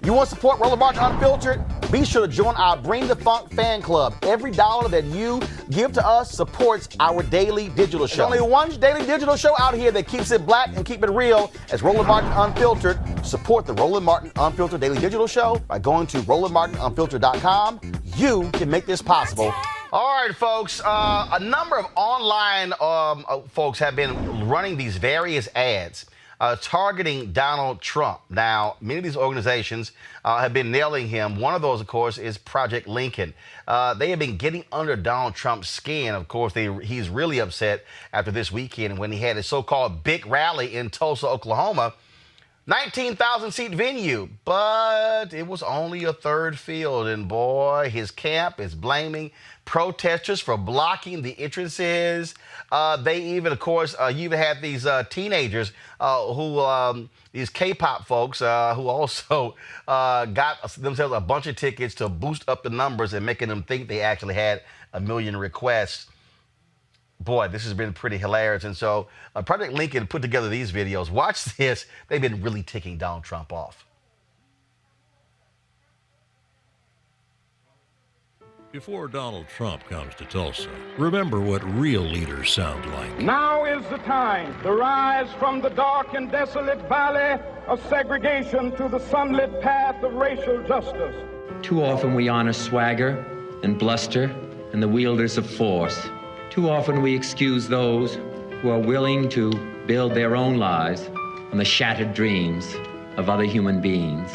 You want to support Roland Martin Unfiltered? Be sure to join our Bring the Funk fan club. Every dollar that you give to us supports our daily digital show. There's only one daily digital show out here that keeps it black and keep it real as Roland Martin Unfiltered. Support the Roland Martin Unfiltered daily digital show by going to RolandMartinUnfiltered.com. You can make this possible. All right, folks, a number of online folks have been running these various ads targeting Donald Trump. Now, many of these organizations have been nailing him. One of those, of course, is Project Lincoln. They have been getting under Donald Trump's skin. Of course, he's really upset after this weekend when he had his so-called big rally in Tulsa, Oklahoma. 19,000-seat venue, but it was only a third filled. And boy, his camp is blaming protesters for blocking the entrances. They even, of course, you even had these teenagers these K-pop folks who also got themselves a bunch of tickets to boost up the numbers and making them think they actually had 1 million requests. Boy, this has been pretty hilarious. And so Project Lincoln put together these videos. Watch this. They've been really ticking Donald Trump off. Before Donald Trump comes to Tulsa, remember what real leaders sound like. Now is the time to rise from the dark and desolate valley of segregation to the sunlit path of racial justice. Too often we honor swagger and bluster and the wielders of force. Too often we excuse those who are willing to build their own lives on the shattered dreams of other human beings.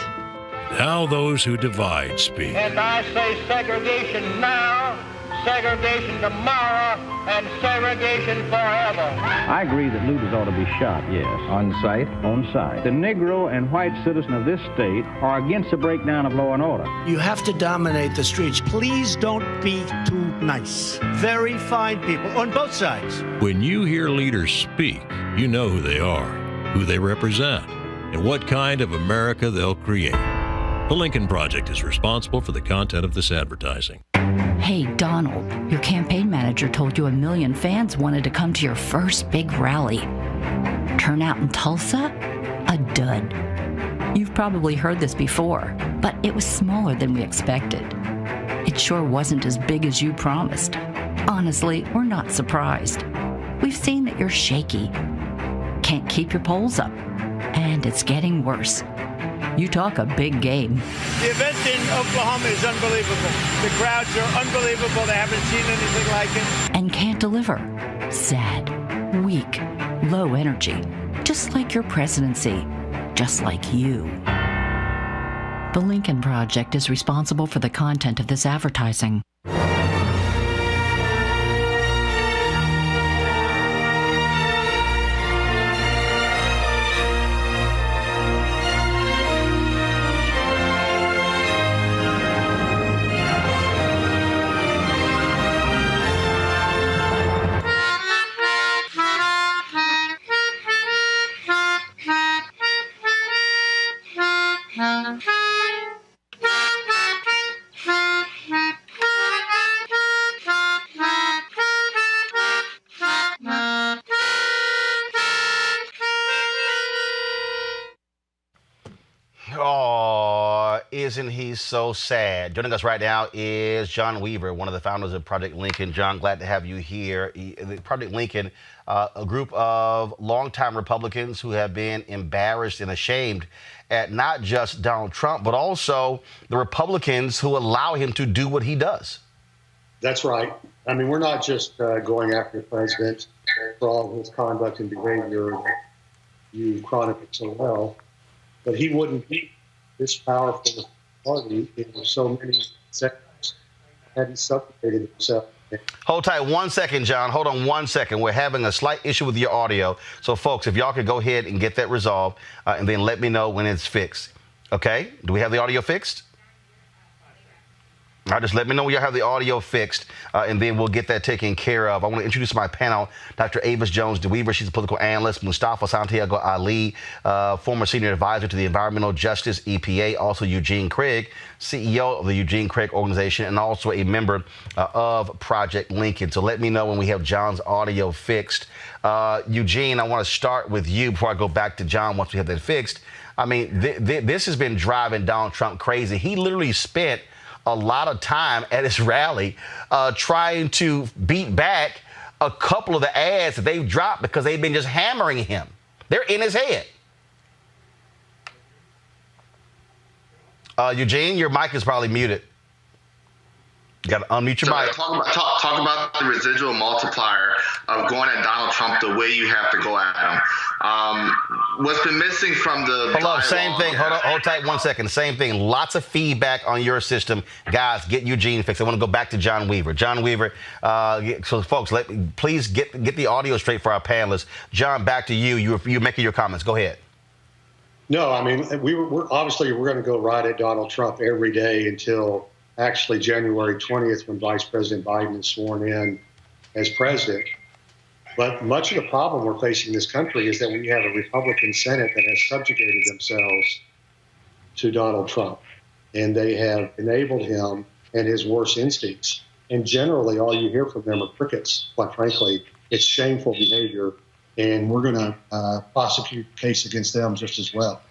Now those who divide speak. And I say segregation now, segregation tomorrow, and segregation forever. I agree that looters ought to be shot, yes. On sight? On sight. The Negro and white citizen of this state are against the breakdown of law and order. You have to dominate the streets. Please don't be too nice. Very fine people on both sides. When you hear leaders speak, you know who they are, who they represent, and what kind of America they'll create. The Lincoln Project is responsible for the content of this advertising. Hey, Donald, your campaign manager told you 1 million fans wanted to come to your first big rally. Turnout in Tulsa? A dud. You've probably heard this before, but it was smaller than we expected. It sure wasn't as big as you promised. Honestly, we're not surprised. We've seen that you're shaky, can't keep your polls up, and it's getting worse. You talk a big game. The event in Oklahoma is unbelievable. The crowds are unbelievable. They haven't seen anything like it. And can't deliver. Sad, weak, low energy. Just like your presidency. Just like you. The Lincoln Project is responsible for the content of this advertising. Oh, isn't he so sad? Joining us right now is John Weaver, one of the founders of Project Lincoln. John, glad to have you here. Project Lincoln, a group of longtime Republicans who have been embarrassed and ashamed at not just Donald Trump, but also the Republicans who allow him to do what he does. That's right. I mean, we're not just going after the president for all his conduct and behavior you chronicled so well, but he wouldn't be this powerful party in so many seconds had he suffocated himself. Hold tight 1 second, John. Hold on 1 second. We're having a slight issue with your audio. So, folks, if y'all could go ahead and get that resolved and then let me know when it's fixed. Okay? Do we have the audio fixed? All right, just let me know when you have the audio fixed, and then we'll get that taken care of. I want to introduce my panel, Dr. Avis Jones-DeWeaver. She's a political analyst. Mustafa Santiago Ali, former senior advisor to the Environmental Justice EPA. Also Eugene Craig, CEO of the Eugene Craig Organization, and also a member of Project Lincoln. So let me know when we have John's audio fixed. Eugene, I want to start with you before I go back to John once we have that fixed. I mean, this has been driving Donald Trump crazy. He literally spent a lot of time at his rally trying to beat back a couple of the ads that they've dropped because they've been just hammering him. They're in his head. Eugene, your mic is probably muted. You got to unmute your mic. Talk about the residual multiplier of going at Donald Trump the way you have to go at him. What's been missing from the Hold on, same thing. Hold tight 1 second. Same thing. Lots of feedback on your system. Guys, get Eugene fixed. I want to go back to John Weaver. John Weaver, so folks, please get the audio straight for our panelists. John, back to you. You're making your comments. Go ahead. No, I mean, we're obviously going to go right at Donald Trump every day until actually January 20th, when Vice President Biden is sworn in as president. But much of the problem we're facing in this country is that we have a Republican Senate that has subjugated themselves to Donald Trump, and they have enabled him and his worst instincts. And generally, all you hear from them are crickets, quite frankly. It's shameful behavior, and we're going to prosecute the case against them just as well.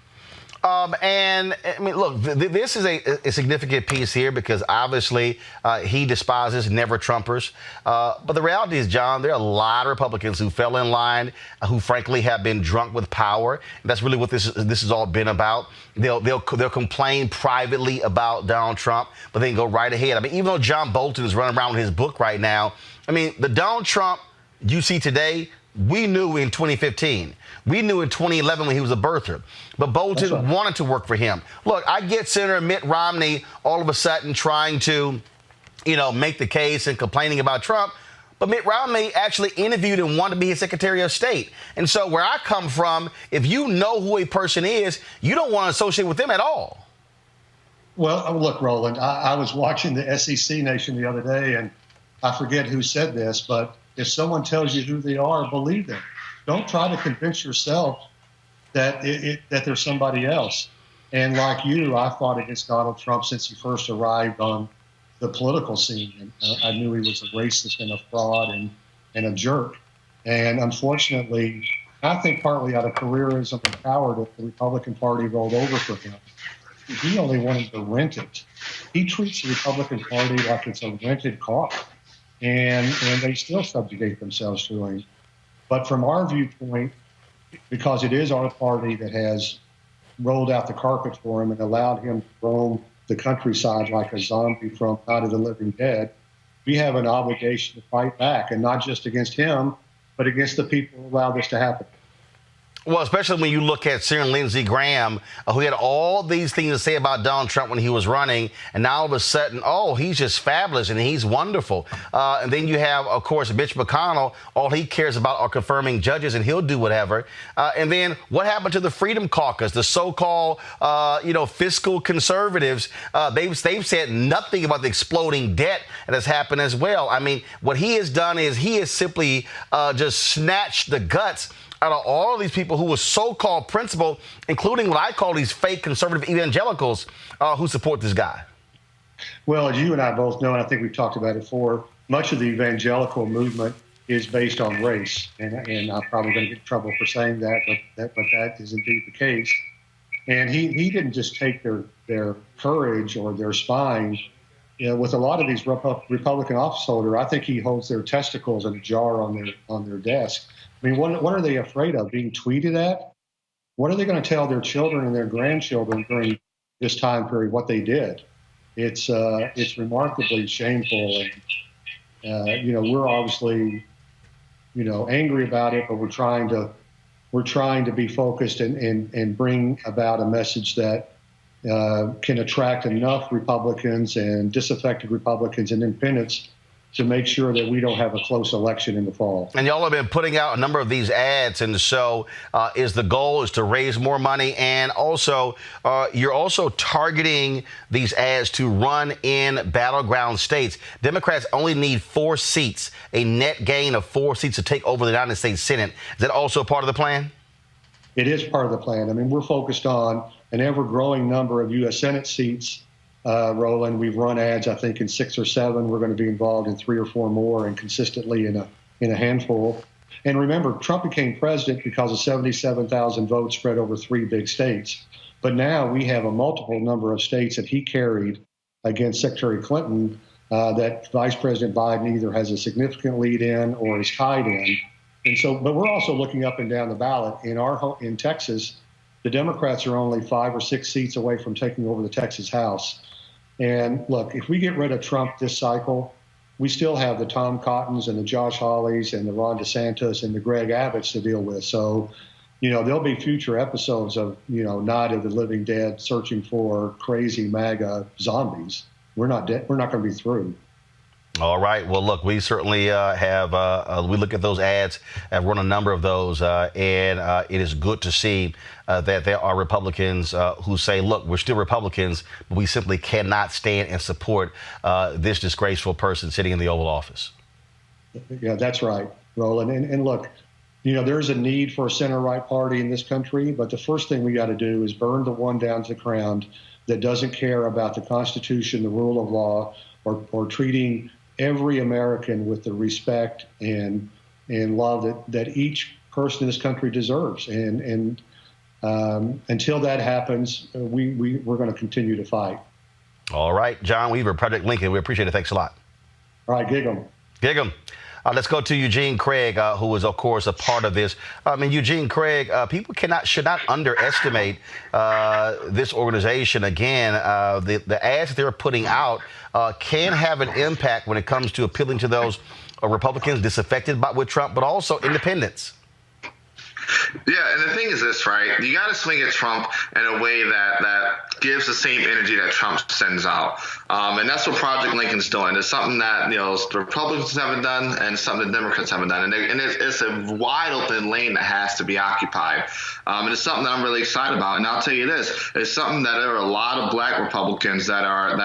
And I mean, look, this is a significant piece here because obviously he despises never Trumpers. But the reality is, John, there are a lot of Republicans who fell in line, who frankly have been drunk with power. And that's really what this has all been about. They'll complain privately about Donald Trump, but then go right ahead. I mean, even though John Bolton is running around with his book right now, I mean, the Donald Trump you see today, we knew in 2015. We knew in 2011 when he was a birther. But Bolton wanted to work for him. Look, I get Senator Mitt Romney all of a sudden trying to, make the case and complaining about Trump. But Mitt Romney actually interviewed and wanted to be his Secretary of State. And so where I come from, if you know who a person is, you don't want to associate with them at all. Well, look, Roland, I was watching the SEC Nation the other day, and I forget who said this, but if someone tells you who they are, believe them. Don't try to convince yourself that that there's somebody else. And like you, I fought against Donald Trump since he first arrived on the political scene. And I knew he was a racist and a fraud and a jerk. And unfortunately, I think partly out of careerism and cowardice, the Republican Party rolled over for him. He only wanted to rent it. He treats the Republican Party like it's a rented car. And they still subjugate themselves to him. But from our viewpoint, because it is our party that has rolled out the carpet for him and allowed him to roam the countryside like a zombie from Night of the Living Dead, we have an obligation to fight back, and not just against him, but against the people who allowed this to happen. Well, especially when you look at Senator Lindsey Graham, who had all these things to say about Donald Trump when he was running, and now all of a sudden, he's just fabulous and he's wonderful. And then you have, of course, Mitch McConnell. All he cares about are confirming judges, and he'll do whatever. And then what happened to the Freedom Caucus, the so-called, fiscal conservatives? They've said nothing about the exploding debt that has happened as well. I mean, what he has done is he has simply just snatched the guts out of all of these people who were so-called principled, including what I call these fake conservative evangelicals who support this guy. Well, as you and I both know, and I think we've talked about it before, much of the evangelical movement is based on race. And I'm probably going to get in trouble for saying that, but that is indeed the case. And he didn't just take their courage or their spine. With a lot of these Republican office holders, I think he holds their testicles in a jar on their desk. I mean, what are they afraid of? Being tweeted at? What are they going to tell their children and their grandchildren during this time period what they did? It's remarkably shameful, and we're obviously angry about it, but we're trying to be focused and bring about a message that can attract enough Republicans and disaffected Republicans and independents to make sure that we don't have a close election in the fall. And y'all have been putting out a number of these ads, and so the goal is to raise more money, and also you're also targeting these ads to run in battleground states. Democrats only need 4 seats, a net gain of 4 seats to take over the United States Senate. Is that also part of the plan? It is part of the plan. I mean, we're focused on an ever-growing number of U.S. Senate seats. Roland, we've run ads, I think, in 6 or 7. We're going to be involved in 3 or 4 more, and consistently in a handful. And remember, Trump became president because of 77,000 votes spread over 3 big states. But now we have a multiple number of states that he carried against Secretary Clinton that Vice President Biden either has a significant lead in or is tied in. And so, but we're also looking up and down the ballot. In Texas, the Democrats are only 5 or 6 seats away from taking over the Texas House. And look, if we get rid of Trump this cycle, we still have the Tom Cottons and the Josh Hawleys and the Ron DeSantis and the Greg Abbotts to deal with. So, there'll be future episodes of, Night of the Living Dead searching for crazy MAGA zombies. We're not dead. We're not going to be through. All right. Well, look, we certainly we look at those ads, have run a number of those, and it is good to see that there are Republicans who say, look, we're still Republicans, but we simply cannot stand and support this disgraceful person sitting in the Oval Office. Yeah, that's right, Roland. And look, there's a need for a center-right party in this country, but the first thing we got to do is burn the one down to the ground that doesn't care about the Constitution, the rule of law, or treating every American with the respect and love that each person in this country deserves. And until that happens, we're going to continue to fight. All right, John Weaver, Project Lincoln, we appreciate it. Thanks a lot. All right, gig 'em. Gig 'em. Let's go to Eugene Craig, who is, of course, a part of this. Eugene Craig, people should not underestimate this organization. Again, the ads that they're putting out can have an impact when it comes to appealing to those Republicans disaffected with Trump, but also independents. Yeah, and the thing is this, right? You got to swing at Trump in a way that gives the same energy that Trump sends out. And that's what Project Lincoln's doing. It's something that, the Republicans haven't done and something the Democrats haven't done. And it's a wide open lane that has to be occupied. And it's something that I'm really excited about. And I'll tell you this, it's something that there are a lot of black Republicans that aren't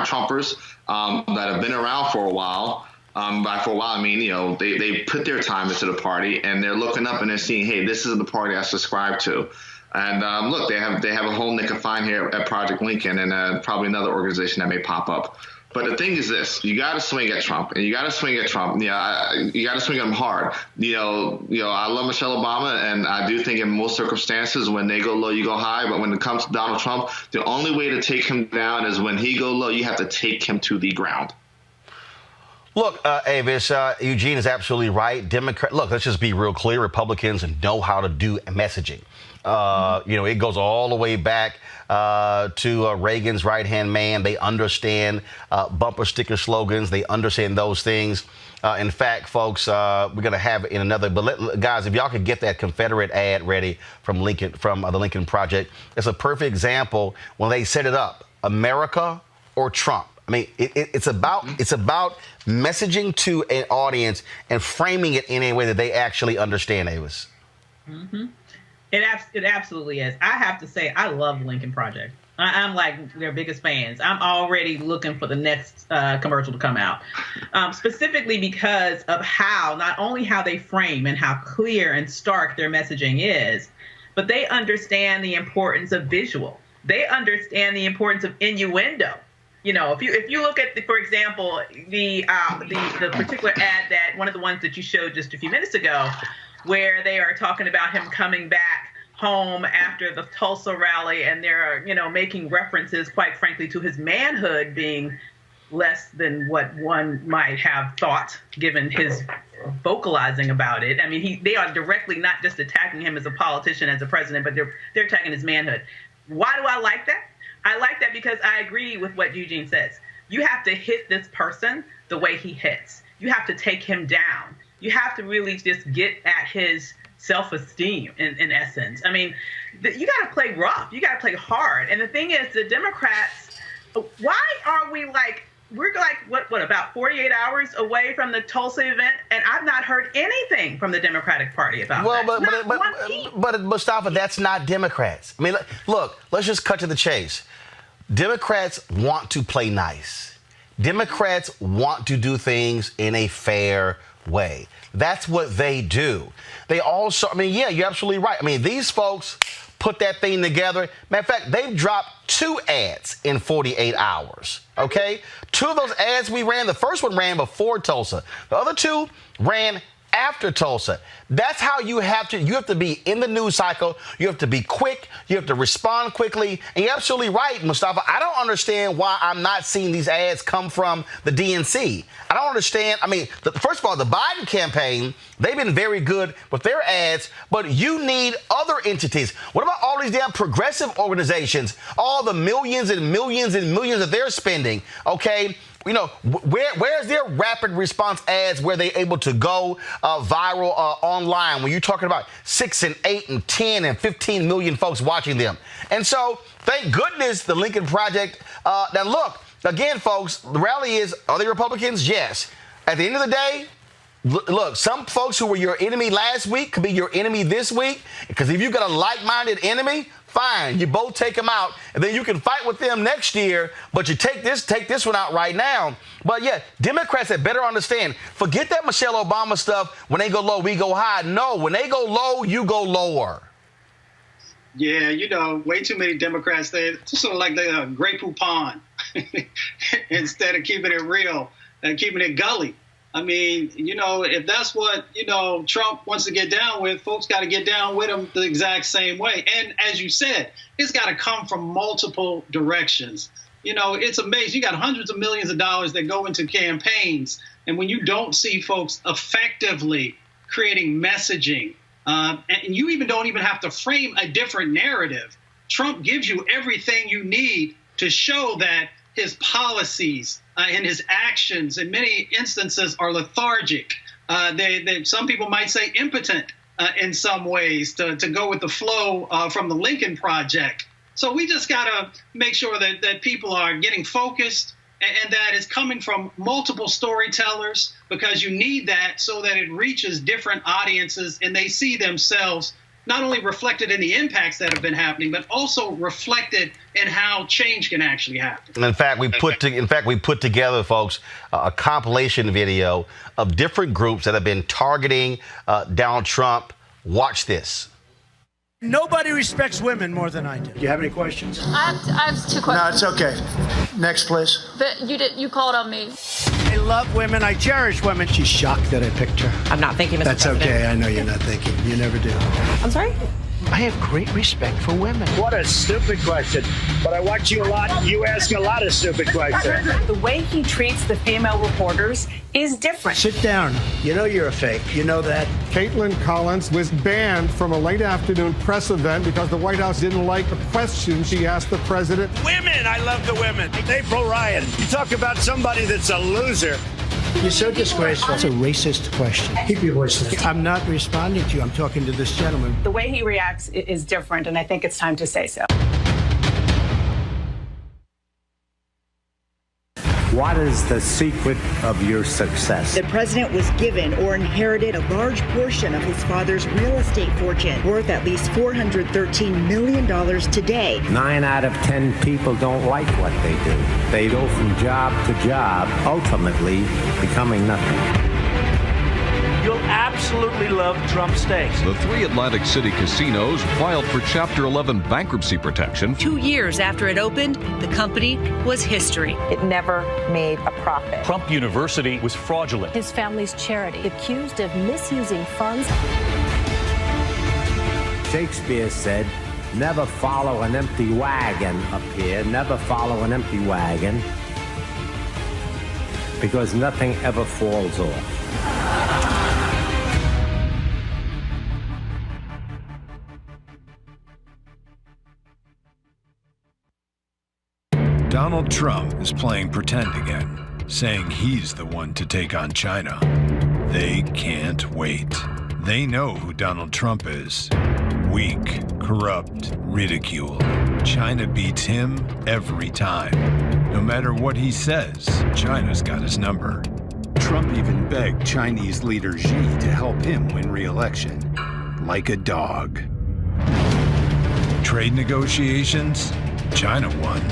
Trumpers, that have been around for a while. By for a while, I mean, they put their time into the party and they're looking up and they're seeing, hey, this is the party I subscribe to. And look, they have a home they can find here at Project Lincoln and probably another organization that may pop up. But the thing is this, you got to swing at Trump, and you got to swing at Trump. You got to swing at him hard. I love Michelle Obama, and I do think in most circumstances when they go low, you go high. But when it comes to Donald Trump, the only way to take him down is when he go low, you have to take him to the ground. Look, Avis, Eugene is absolutely right. Look, let's just be real clear. Republicans know how to do messaging. It goes all the way back to Reagan's right-hand man. They understand bumper sticker slogans. They understand those things. In fact, folks, we're going to have in another. But guys, if y'all could get that Confederate ad ready from Lincoln, from the Lincoln Project, it's a perfect example when they set it up: America or Trump. I mean, it's about messaging to an audience and framing it in a way that they actually understand, Avis. Mm-hmm. It absolutely is. I have to say, I love the Lincoln Project. I'm like their biggest fans. I'm already looking for the next commercial to come out, specifically because of not only how they frame and how clear and stark their messaging is, but they understand the importance of visual. They understand the importance of innuendo. If you look at, for example, the particular ad that one of the ones that you showed just a few minutes ago, where they are talking about him coming back home after the Tulsa rally, and they're making references, quite frankly, to his manhood being less than what one might have thought, given his vocalizing about it. I mean, they are directly not just attacking him as a politician, as a president, but they're attacking his manhood. Why do I like that? I like that because I agree with what Eugene says. You have to hit this person the way he hits. You have to take him down. You have to really just get at his self-esteem in essence. I mean, you got to play rough. You got to play hard. And the thing is, the Democrats, why are we we're about 48 hours away from the Tulsa event, and I've not heard anything from the Democratic Party about that. But Mustafa, that's not Democrats. I mean, look, let's just cut to the chase. Democrats want to play nice. Democrats want to do things in a fair way. That's what they do. They also, you're absolutely right. These folks put that thing together. Matter of fact, they've dropped 2 ads in 48 hours, okay? 2 of those ads we ran, the first one ran before Tulsa. The other 2 ran after Tulsa. That's how you have to be in the news cycle. You have to be quick. You have to respond quickly. And you're absolutely right, Mustafa. I don't understand why I'm not seeing these ads come from the DNC. I don't understand. I mean, first of all, the Biden campaign, they've been very good with their ads, but you need other entities. What about all these damn progressive organizations, all the millions and millions and millions that they're spending, okay? You know, where's their rapid response ads where they're able to go viral online when you're talking about 6 and 8 and 10 and 15 million folks watching them? And so, thank goodness the Lincoln Project. Now, look, again, folks, the rally is, are they Republicans? Yes. At the end of the day, look, some folks who were your enemy last week could be your enemy this week. Because if you've got a like-minded enemy, fine, you both take them out, and then you can fight with them next year, but you take this one out right now. But yeah, Democrats had better understand. Forget that Michelle Obama stuff. When they go low, we go high. No, when they go low, you go lower. Yeah, you know, way too many Democrats, they're sort of like they're a Grey Poupon instead of keeping it real and keeping it gully. I mean, you know, if that's what, you know, Trump wants to get down with, folks got to get down with him the exact same way. And as you said, it's got to come from multiple directions. You know, it's amazing. You got hundreds of millions of dollars that go into campaigns. And when you don't see folks effectively creating messaging, and you don't even have to frame a different narrative, Trump gives you everything you need to show that his policies and his actions in many instances are lethargic. Some people might say impotent in some ways to go with the flow from the Lincoln Project. So we just got to make sure that people are getting focused and that it's coming from multiple storytellers, because you need that so that it reaches different audiences and they see themselves not only reflected in the impacts that have been happening, but also reflected in how change can actually happen. In fact, we put together, folks, a compilation video of different groups that have been targeting Donald Trump. Watch this. Nobody respects women more than I do. Do you have any questions? I have two questions. No, it's okay. Next, please. But you called on me. I love women. I cherish women. She's shocked that I picked her. I'm not thinking, Mr. That's President. okay. I know you're not thinking. You never do. I'm sorry? I have great respect for women. What a stupid question. But I watch you a lot. You ask a lot of stupid questions. The way he treats the female reporters is different. Sit down. You know you're a fake. You know that. Caitlin Collins was banned from a late afternoon press event because the White House didn't like the question she asked the president. Women! I love the women. April Ryan. You talk about somebody that's a loser. You're so disgraceful. It's a racist question. Keep your voice down. I'm not responding to you. I'm talking to this gentleman. The way he reacts is different, and I think it's time to say so. What is the secret of your success? The president was given or inherited a large portion of his father's real estate fortune, worth at least $413 million today. 9 out of 10 people don't like what they do. They go from job to job, ultimately becoming nothing. You'll absolutely love Trump steaks. The 3 Atlantic City casinos filed for Chapter 11 bankruptcy protection. 2 years after it opened, the company was history. It never made a profit. Trump University was fraudulent. His family's charity accused of misusing funds. Shakespeare said, never follow an empty wagon up here. Never follow an empty wagon, because nothing ever falls off. Donald Trump is playing pretend again, saying he's the one to take on China. They can't wait. They know who Donald Trump is. Weak, corrupt, ridiculed. China beats him every time. No matter what he says, China's got his number. Trump even begged Chinese leader Xi to help him win re-election. Like a dog. Trade negotiations? China won.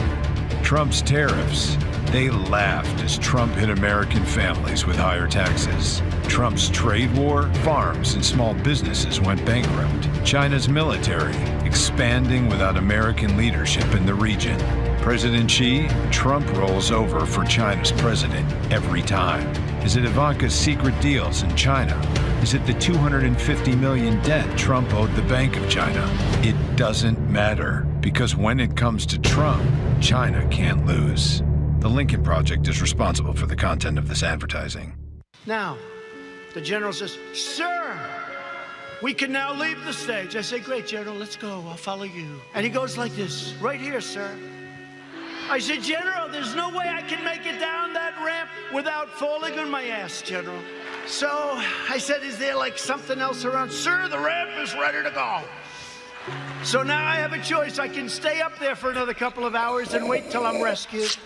Trump's tariffs, they laughed as Trump hit American families with higher taxes. Trump's trade war, farms and small businesses went bankrupt. China's military, expanding without American leadership in the region. President Xi, Trump rolls over for China's president every time. Is it Ivanka's secret deals in China? Is it the $250 million debt Trump owed the Bank of China? It doesn't matter, because when it comes to Trump, China can't lose. The Lincoln Project is responsible for the content of this advertising. Now, the general says, "Sir, we can now leave the stage." I say, "Great, General, let's go. I'll follow you." And he goes like this, "Right here, sir." I said, "General, there's no way I can make it down that ramp without falling on my ass, General." So I said, "Is there like something else around?" "Sir, the ramp is ready to go." So now I have a choice. I can stay up there for another couple of hours and wait till I'm rescued.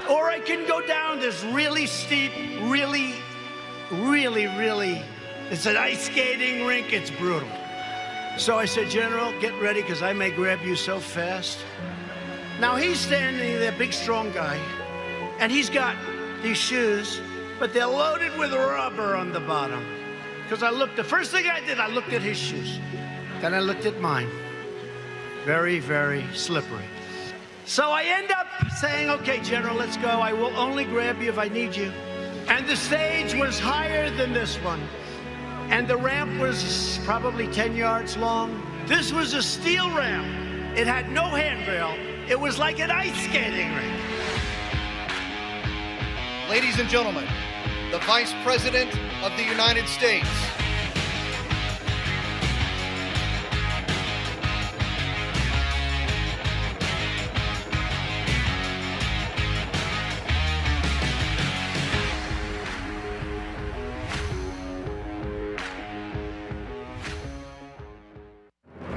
Or I can go down this really steep, really, it's an ice skating rink. It's brutal. So I said, "General, get ready, because I may grab you so fast." Now he's standing there, big, strong guy, and he's got these shoes, but they're loaded with rubber on the bottom. Because the first thing I did, I looked at his shoes. Then I looked at mine. Very, very slippery. So I end up saying, "Okay, General, let's go. I will only grab you if I need you." And the stage was higher than this one. And the ramp was probably 10 yards long. This was a steel ramp. It had no handrail. It was like an ice skating rink. Ladies and gentlemen, the Vice President of the United States.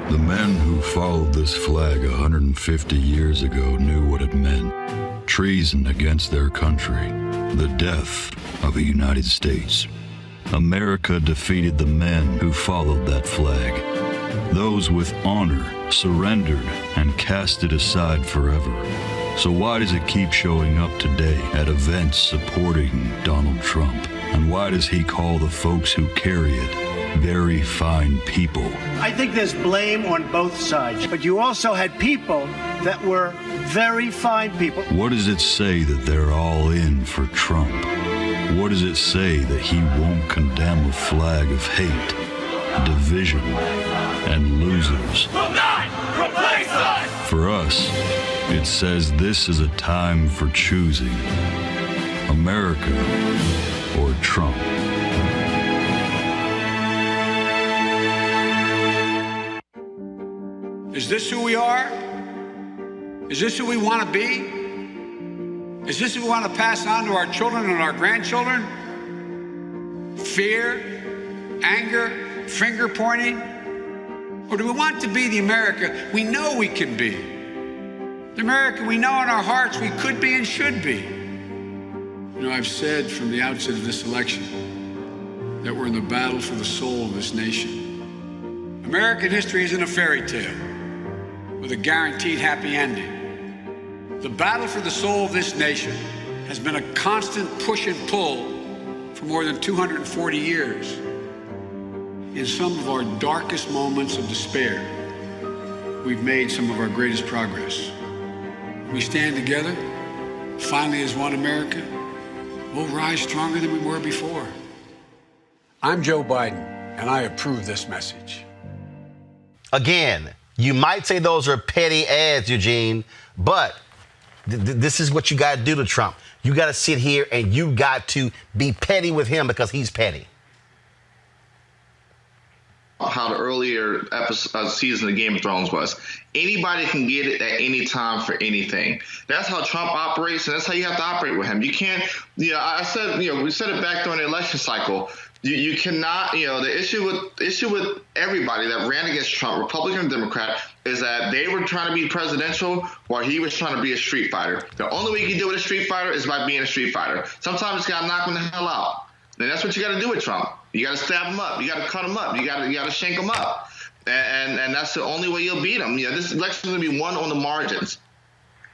The men who followed this flag 150 years ago knew what it meant. Treason against their country. The death of a United States. America defeated the men who followed that flag. Those with honor surrendered and cast it aside forever. So why does it keep showing up today at events supporting Donald Trump? And why does he call the folks who carry it very fine people? I think there's blame on both sides, but you also had people that were very fine people. What does it say that they're all in for Trump? What does it say that he won't condemn a flag of hate, division, and losers? Will not replace us! For us, it says this is a time for choosing America or Trump. Is this who we are? Is this who we want to be? Is this who we want to pass on to our children and our grandchildren? Fear, anger, finger pointing? Or do we want to be the America we know we can be? The America we know in our hearts we could be and should be. You know, I've said from the outset of this election that we're in the battle for the soul of this nation. American history isn't a fairy tale with a guaranteed happy ending. The battle for the soul of this nation has been a constant push and pull for more than 240 years. In some of our darkest moments of despair, we've made some of our greatest progress. We stand together, finally as one America, we'll rise stronger than we were before. I'm Joe Biden, and I approve this message. Again, you might say those are petty ads, Eugene, but this is what you got to do to Trump. You got to sit here and you got to be petty with him because he's petty. How the earlier season of Game of Thrones was. Anybody can get it at any time for anything. That's how Trump operates, and that's how you have to operate with him. You can't, I said, we said it back during the election cycle. You cannot, the issue with everybody that ran against Trump, Republican and Democrat, is that they were trying to be presidential while he was trying to be a street fighter. The only way you can deal with a street fighter is by being a street fighter. Sometimes you got to knock him the hell out. And that's what you got to do with Trump. You got to stab him up. You got to cut him up. You got to shank him up. And that's the only way you'll beat him. This election is going to be won on the margins.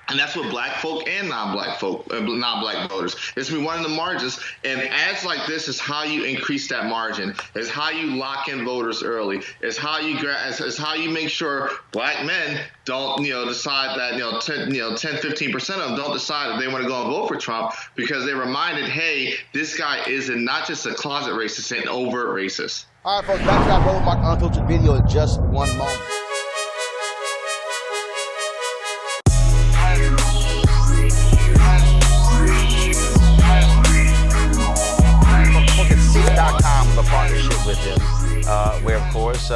And that's what black folk and non-black voters. It's been one of the margins. And ads like this is how you increase that margin. It's how you lock in voters early. It's how you make sure black men don't, decide that 10, 15% of them don't decide if they want to go and vote for Trump because they're reminded, hey, this guy isn't not just a closet racist, an overt racist. All right, folks, back to our Roland Martin Unfiltered video in just one moment. Ceek.com, a partnership with them, where, of course,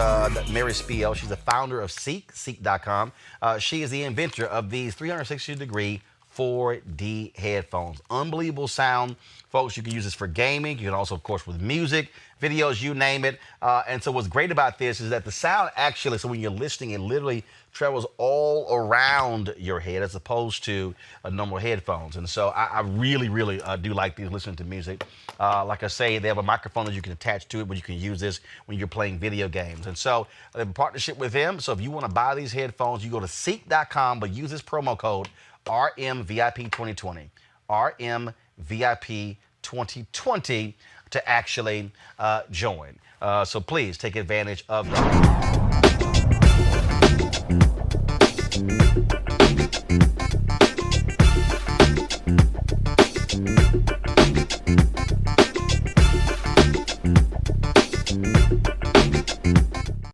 Mary Spiel, she's the founder of Ceek, Ceek.com. She is the inventor of these 360-degree 4D headphones. Unbelievable sound. Folks, you can use this for gaming. You can also, of course, with music, videos, you name it. And so what's great about this is that the sound actually, so when you're listening, it literally travels all around your head as opposed to normal headphones. And so I really, really do like these listening to music. Like I say, they have a microphone that you can attach to it, but you can use this when you're playing video games. And so they have a partnership with them. So if you want to buy these headphones, you go to Ceek.com, but use this promo code RMVIP2020. RMVIP2020 to actually join. So please take advantage of that.